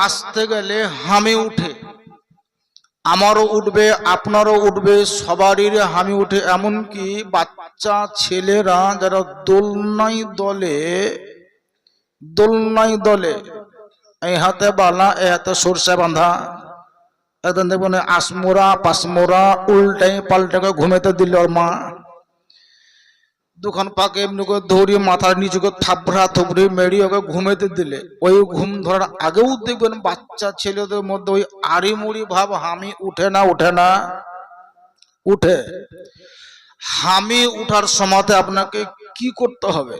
আসতে গেলে হামি উঠে, আমারও উঠবে, আপনারও উঠবে, সবারই হামি উঠে। এমনকি বাচ্চা ছেলেরা যারা দোলনাই দলে এই হাতে বালা, এই হাতে সরষে বাঁধা, একদম দেখবেন আসমোরা পাসমোরা উল্টাই পাল্টাকে ঘুমেতে দিল ওর মা, দুখান পাকে এমনি করে ধরিয়ে মাথার নিচে করে থাবড়া থুবড়ি মেরি ওকে ঘুমেতে দিলে, ওই ঘুম ধরার আগেও দেখবেন বাচ্চা ছেলেদের মধ্যে ওই আড়িমুড়ি ভাব হামি উঠে না উঠে। হামি উঠার সময়তে আপনাকে কি করতে হবে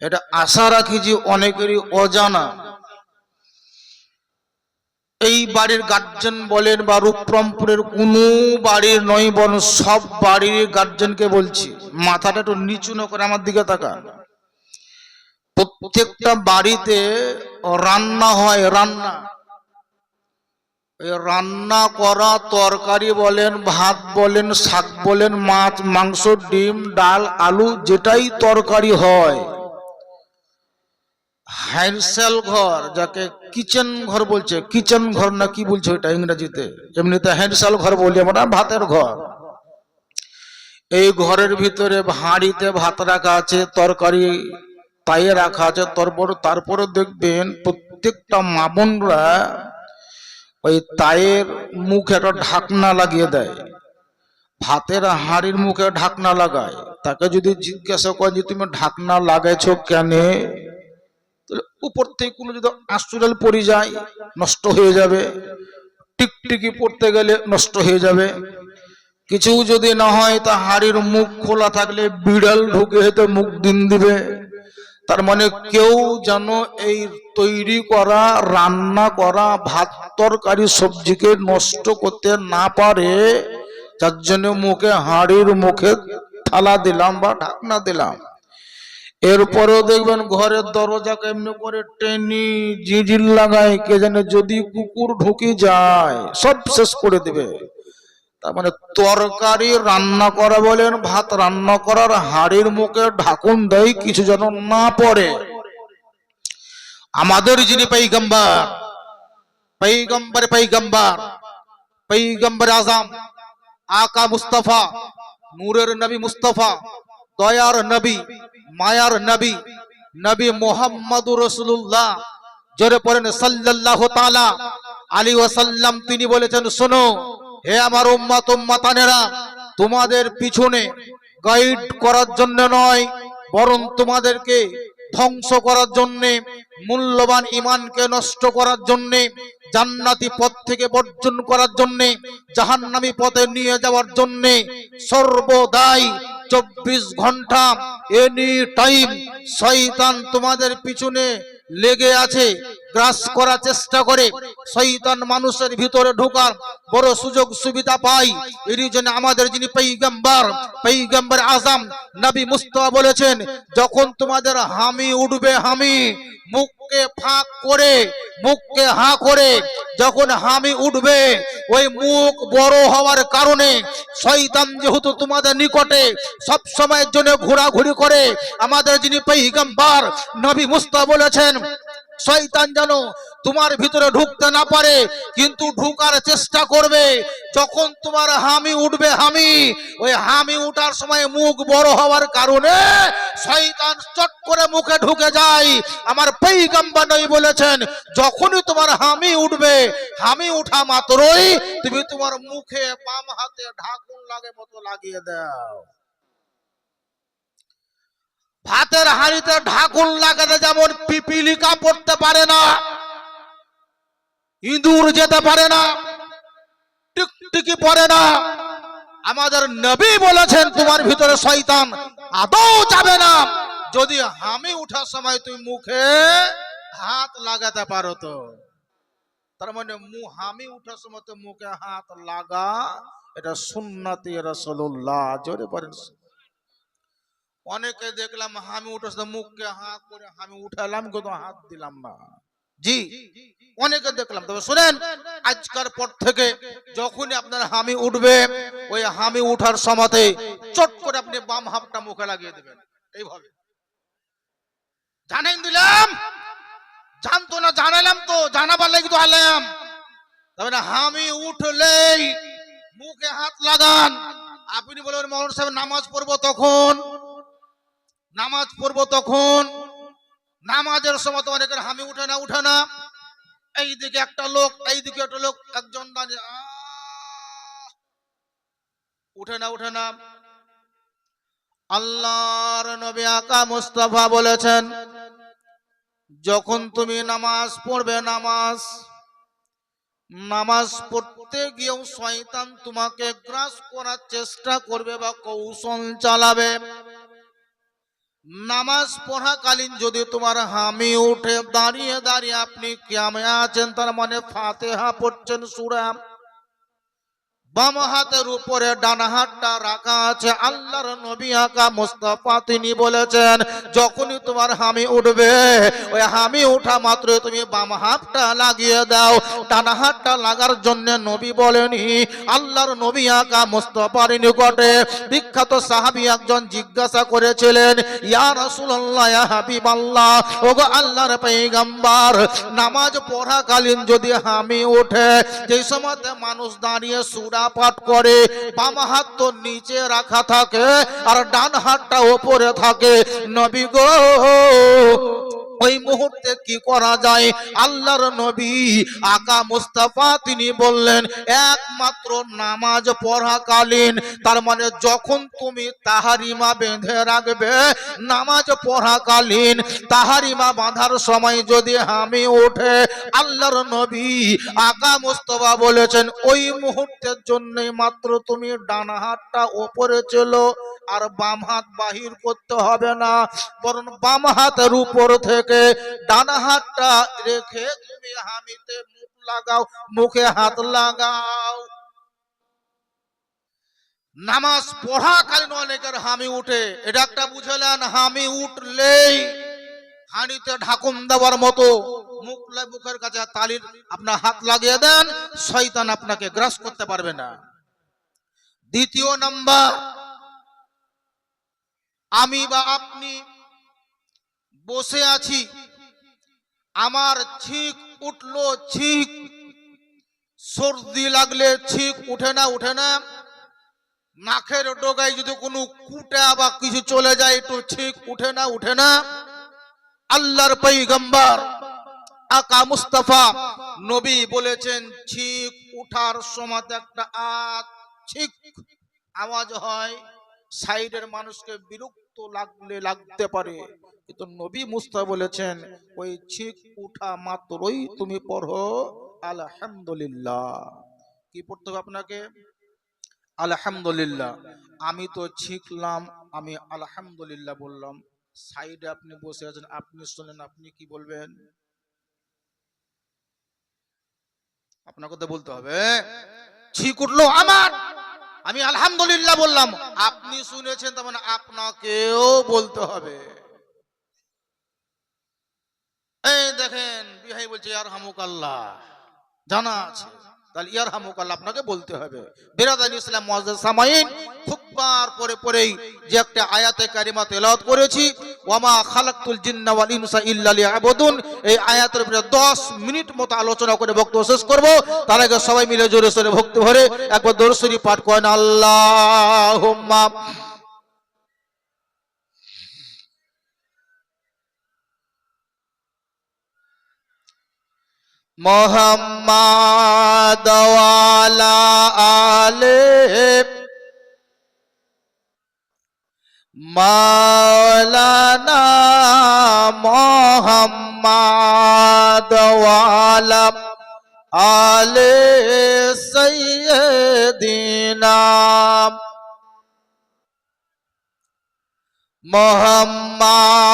এটা আশা রাখি যে অনেকেরই অজানা। এই বাড়ির গার্জেন বলেন বা রূপরমপুরের কোনো বাড়ির নয় বরং সব বাড়ির গার্জেনকে বলছি, মাথাটা একটু নিচু না করে আমার দিকে তাকান। প্রত্যেকটা বাড়িতে রান্না হয়, রান্না করা তরকারি বলেন, ভাত বলেন, শাক বলেন, মাছ মাংস ডিম ডাল আলু যেটাই তরকারি হয়, হ্যান্ডসেল ঘর যাকে কিচেন ঘর বলছে, কিচেন ঘর না কি বলছে ওইটা ইংরেজিতে, এমনিতে হ্যান্ডসেল ঘর বলি আমরা, ভাতের ঘর। এই ঘরের ভিতরে হাঁড়িতে ভাত রাখা আছে, তরকারি তাইয়ে রাখা আছে, তারপরে দেখবেন প্রত্যেকটা মা বোনরা ওই তাইয়ের মুখে একটা ঢাকনা লাগিয়ে দেয়, ভাতের হাঁড়ির মুখে ঢাকনা লাগায়। তাকে যদি জিজ্ঞাসা করে যে তুমি ঢাকনা লাগাইছো কেন, উপর থেকে কোনো যদি আশ্চর্য পড়ে যায় নষ্ট হয়ে যাবে, টিকটিকি পড়তে গেলে নষ্ট হয়ে যাবে, কিছু যদি না হয় তা হাড়ির মুখ খোলা থাকলে বিড়াল ঢুকে হয়তো মুখ দিন দিবে। তার মানে কেউ যেন এই তৈরি করা রান্না করা ভাত তরকারি সবজিকে নষ্ট করতে না পারে, যার জন্য মুখে হাড়ির মুখে থালা দিলাম বা ঢাকনা দিলাম। এরপরেও দেখবেন ঘরের দরজাকে এমনি করে টেনে জিজির লাগায়, কে জানে যদি কুকুর ঢুকে যায় সব শেষ করে দেবে। তার মানে তরকারি রান্না করা বলেন, ভাত রান্না করার হাড়ির মুখে ঢাকুন দেয় কিছু যেন না পড়ে। আমাদের যিনি পৈগম্বর আজম আকা মুস্তাফা, নূরের নবী মুস্তাফা, দয়ার নবী, মায়ার নবী, নবী মুহাম্মদুর রাসূলুল্লাহ, জোরে পড়েন সাল্লাল্লাহু তাআলা আলাইহি ওয়াসাল্লাম, তিনি বলেছেন, শোনো হে আমার উম্মতানেরা, তোমাদের পিছনে গাইড করার জন্য নয় বরং তোমাদেরকে ধ্বংস করার জন্যে, মূল্যবান ঈমানকে নষ্ট করার জন্যে, জান্নাতি পথ থেকে বর্জন করার জন্যে, জাহান্নামী পথে নিয়ে যাওয়ার জন্যে সর্বদাই 24 ঘন্টা এনি টাইম শয়তান তোমাদের পিছনে লেগে আছে, গ্রাস করার চেষ্টা করে। শয়তান মানুষের ভিতরে ঢোকার বড় সুযোগ সুবিধা পায়। এর জন্য আমাদের যিনি পৈগম্বর আজম নবী মুস্তাফা বলেছেন, যখন তোমাদের হামি উঠবে, হামি মুখকে ফাঁক করে মুখকে হাঁ করে যখন হামি উঠবে, ওই মুখ বড় হওয়ার কারণে শয়তান যেহেতু তোমাদের নিকটে সব সময়ের জন্য ঘোরাঘুরি করে, আমাদের যিনি পৈগম্বর নবী মুস্তাফা বলেছেন, শয়তান যেন তোমার ভিতরে ঢুকতে না পারে, কিন্তু ঢুকার চেষ্টা করবে। যখন তোমার হামি উঠবে, ওই হামি উঠার সময় মুখ বড় হওয়ার কারণে শয়তান চট করে মুখে ঢুকে যায়। আমার পৈগম্বর নবী বলেছেন, যখনই তোমার হামি উঠবে, হামি উঠা মাত্রই তুমি তোমার মুখে বাম হাতে ঢাকুন মতো লাগিয়ে দাও। ভাতের হাঁড়িতে ঢাকুন লাগাতে যেমন পিপিলিকা পড়তে পারে না, ইঁদুর যেতে পারে না, টিকটিকি পড়ে না, আমাদের নবী বলেছেন তোমার ভিতরে শয়তান আদৌ যাবে না যদি হামি উঠার সময় তুমি মুখে হাত লাগাতে পারো। তো তার মানে হামি উঠার সময় তো মুখে হাত লাগা, এটা সুন্নতে রাসূলুল্লাহ, জোরে পড়েন। অনেকে দেখলাম হামি উঠে মুখকে হাঁ করে হামি উঠালাম কিন্তু হাত দিলাম না, জি অনেকে দেখলাম। তবে শুনেন, আজকের পর থেকে যখনই আপনার হামি উঠবে, ওই হামি উঠার সময়তে চট করে আপনি বাম হাতটা মুখে লাগিয়ে দেবেন, এইভাবে জানেন দিলাম। জানতো না, জানালাম তো, জানাবার লাগি তো আলাম। তবে না, হামি উঠলেই মুখে হাত লাগান। আপনি বলবেন মৌলানা সাহেব নামাজ পড়বো তখন, নামাজ পড়বো তখন। নামাজের সময় তো অনেকের হামি উঠে না, উঠে না। এইদিকে একটা লোক, এইদিকে একটা লোক, একজন দাঁড়িয়ে উঠে না, উঠে না। আল্লাহর নবী আকা মুস্তাফা বলেছেন, যখন তুমি নামাজ পড়বে, নামাজ পড়তে গিয়েও শয়তান তোমাকে গ্রাস করার চেষ্টা করবে বা কৌশল চালাবে। নামাজ পড়াকালীন যদি তোমার হামি উঠে, দাঁড়িয়ে দাঁড়িয়ে আপনি কিয়ামে আছেন, তার মানে ফাতিহা পড়ছেন সূরা, বাম হাতের উপরে ডান হাতটা রাখা আছে। আল্লাহর নবী আকা মুস্তাফা তিনি বলেছেন, যখনই তোমার হামি উঠবে, ওই হামি ওঠা মাত্র তুমি বাম হাতটা লাগিয়ে দাও। ডান হাতটা লাগার জন্য নবী বলেনি। আল্লাহর নবী আকা মুস্তাফার নিকটে বিখ্যাত সাহাবী একজন জিজ্ঞাসা করেছিলেন, ইয়া রাসূলুল্লাহ, ইয়া হাবিবাল্লাহ, ওগো আল্লাহর পয়গম্বর, নামাজ পড়াকালীন যদি হামি ওঠে, যে সময়তে মানুষ দাঁড়িয়ে সূরা পাঠ করে, বাম হাত তো নিচে রাখা থাকে আর ডান হাতটা উপরে থাকে, নবী গো ওই মুহূর্তে কি করা যায়? আল্লাহর নবী আকা মুস্তাফা তিনি বললেন, একমাত্র নামাজ পড়াকালীন, তার মানে যখন তুমি তাহারিমা বেঁধে রাখবে, নামাজ পড়াকালীন তাহারিমা বাঁধার সময় যদি হামি ওঠে, আল্লাহর নবী আকা মুস্তাফা বলেছেন, ওই মুহূর্তের জন্য মাত্র তুমি ডান হাতটা উপরে চলো আর বাম হাত বাহির করতে হবে না, বরং বাম হাতের উপর থেকে ডান হাতটা রেখে তুমি হামিতে মুখ লাগাও, মুখে হাত লাগাও। নামাজ পড়াকালীন অনেকের হামি উঠে, এটা একটা বুঝলেন। হামি উঠলেই হানিতে ঢাকুন দেওয়ার মতো মুখের কাছে তালির আপনার হাত লাগিয়ে দেন, শয়তান আপনাকে গ্রাস করতে পারবে না। দ্বিতীয় নাম্বার, আমি বা আপনি বসে আছি, আমার ছিক উঠলো, ছিক, সর্দি লাগলে ছিক উঠে না, উঠে না। নাকের ডগায় যদি কোনো কুটা বা কিছু চলে যায়, একটু ছিক উঠে না, উঠে না। আল্লাহর পয়গম্বর আকা মুস্তাফা নবী বলেছেন, ছিক উঠার সময় একটা ছিক আওয়াজ হয়, সাইডের মানুষকে বিরক্ত লাগতে পারে, কিন্তু নবী মুস্তাফা বলেছেন, ওই ছিক উঠা মাত্রই তুমি পড়ো আলহামদুলিল্লাহ। কি পড়তে হবে আপনাকে? আলহামদুলিল্লাহ। আমি তো ছিকলাম, আমি আলহামদুলিল্লাহ বললাম, সাইডে আপনি বসে আছেন, আপনি শুনেন, আপনি কি বলবেন? আপনাকে তো বলতে হবে, ছিক উঠলো আমার, আমি আলহামদুলিল্লাহ বললাম, আপনি শুনেছেন, তার মানে আপনাকেও বলতে হবে। এই দেখেন বিহাই বলছে ইয়ারহামুকাল্লাহ, জানা আছে, তাহলে ইয়ারহামুকাল্লাহ আপনাকে বলতে হবে। বিরাদানি ইসলাম মুআজ্জাজ সামাইন, খুতবার পরে পরেই যে একটা আয়াতে কারিমা তেলাওয়াত করেছি, ওয়ামা খালাকতুল জিন্না ওয়াল ইনসা ইল্লা লিয়াবুদুন, এই আয়াতের উপরে 10 মিনিট মতো আলোচনা করে বক্তব্য শেষ করব। তার আগে সবাই মিলে জোরে সোরে ভক্তি ভরে একবার দরুদ শরীফ পাঠ করেন, আল্লাহুম্মা মুহাম্মাদ ওয়ালা আলে মাওলানা মুহাম্মাদ ওয়ালা আলে সাইয়্যিদিনা মুহাম্মাদ।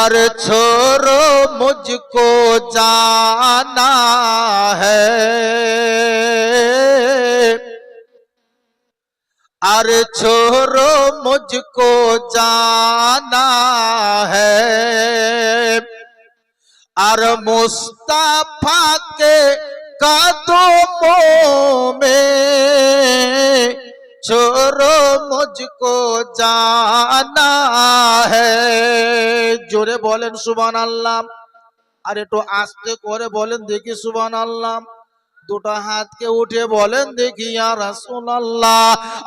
আর छोड़ो मुझको जाना है, और छोड़ो मुझको जाना है, और मुस्तफा के कदमों में छोड़ो मुझको जाना है। जोरे बोलें सुभान अल्लाह। আর একটু আস্তে করে বলেন দেখি সুবহানাল্লাহ। দুটো হাতকে উঠে বলেন দেখি ইয়া রাসূলুল্লাহ।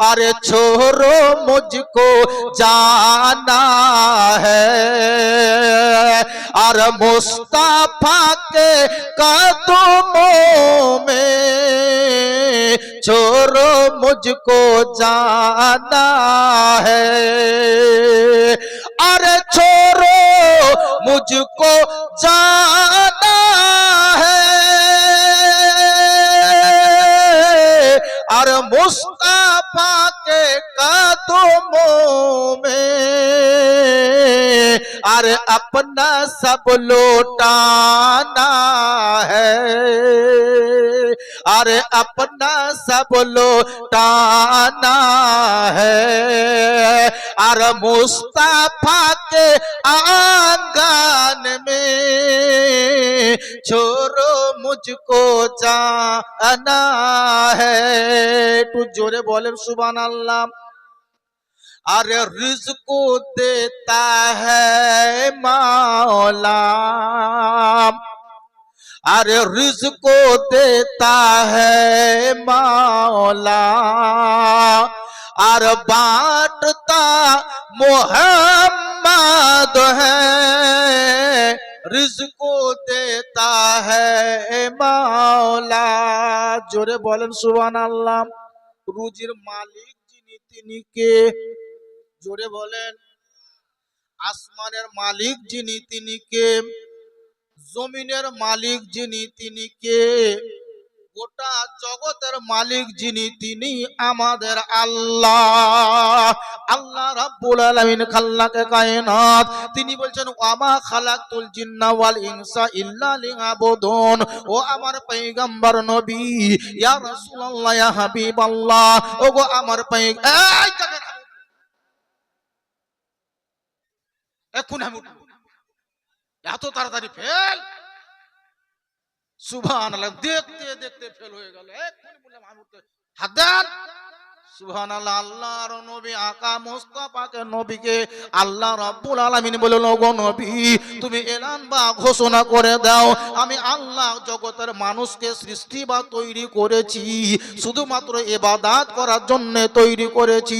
আরে ছোড়ো মুঝকো জানা হ্যায় আর মুস্তাফা কে কদমों में छोड़ो मुझको जाना है। अरे छोड़ो मुझको जाना है और मुस्तफा के कदमों में अरे अपना सब लौटाना है। अरे अपना सब लौटाना है और मुस्तफा के आंगन में छोड़ो मुझको जाना है। तू जोरे बोले सुभान अल्लाह। अरे रिज़्क़ देता है मौला, अरे रिज़्क़ देता है मौला और बांटता मोहम्मद है। रिज़्क़ देता है मौला। जोरे बोलें सुभान अल्लाह। রুজির মালিক যিনি তিনি কে? জোরে বলেন। আসমানের মালিক যিনি তিনি কে? জমিনের মালিক যিনি তিনি কে? গোটা জগতের মালিক যিনি তিনি আমাদের আল্লাহ। আল্লাহ রাব্বুল আলামিন খাল্লাকে কায়নাত। তিনি বলছেন ওয়ামা খালাকতুল জিন্না ওয়াল ইনসা ইল্লা লিয়াবুদুন। ও আমার পয়গম্বর নবী, ইয়া রাসূলুল্লাহ, ইয়া হাবিবাল্লাহ, ওগো আমার এখন আমি এত তাড়াতাড়ি ফেল। সুবহানাল্লাহ। দেখতে দেখতে ফেল হয়ে গেল। এক্ষুনি বললাম আমি হাত দেন। সুবহানাল্লাহ। আল্লাহর নবী আকা মুস্তাফাকে নবীকে আল্লাহ রাব্বুল আলামিন বললেন ওগো নবী তুমি এলান বা ঘোষণা করে দাও আমি আল্লাহ জগতের মানুষকে সৃষ্টি বা তৈরি করেছি শুধুমাত্র ইবাদত করার জন্য তৈরি করেছি।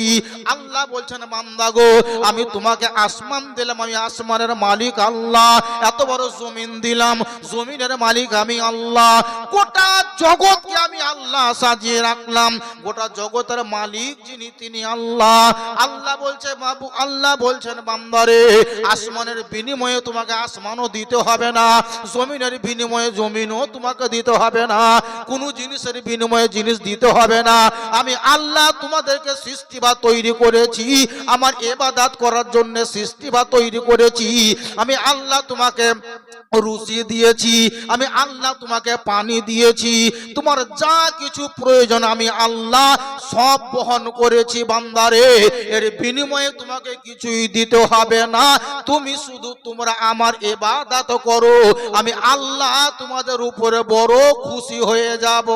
আল্লাহ বলছেন বান্দা গো আমি তোমাকে আসমান দিলাম, আমি আসমানের মালিক আল্লাহ। এত বড় জমিন দিলাম, জমিনের মালিক আমি আল্লাহ। গোটা জগৎকে আমি আল্লাহ সাজিয়ে রাখলাম। গোটা জগতের মালিক যিনি তিনি আল্লাহ। আল্লাহ বলছে বাবু, আল্লাহ বলছেন বান্দারে আসমানের বিনিময়ে তোমাকে আসমানও দিতে হবে না, জমিনের বিনিময়ে জমিনও তোমাকে দিতে হবে না, কোন জিনিসের বিনিময়ে জিনিস দিতে হবে না। আমি আল্লাহ তোমাদেরকে সৃষ্টি বা তৈরি করেছি, আমার ইবাদত করার জন্য সৃষ্টি বা তৈরি করেছি। আমি আল্লাহ তোমাকে রুচি দিয়েছি, আমি আল্লাহ তোমাকে পানি দিয়েছি, তোমার যা কিছু প্রয়োজন আমি আল্লাহ সব বহন করেছি বান্দারে। এর বিনিময়ে তোমাকে কিছুই দিতে হবে না, তুমি শুধু তোমরা আমার ইবাদত করো, আমি আল্লাহ তোমাদের উপরে বড় খুশি হয়ে যাব।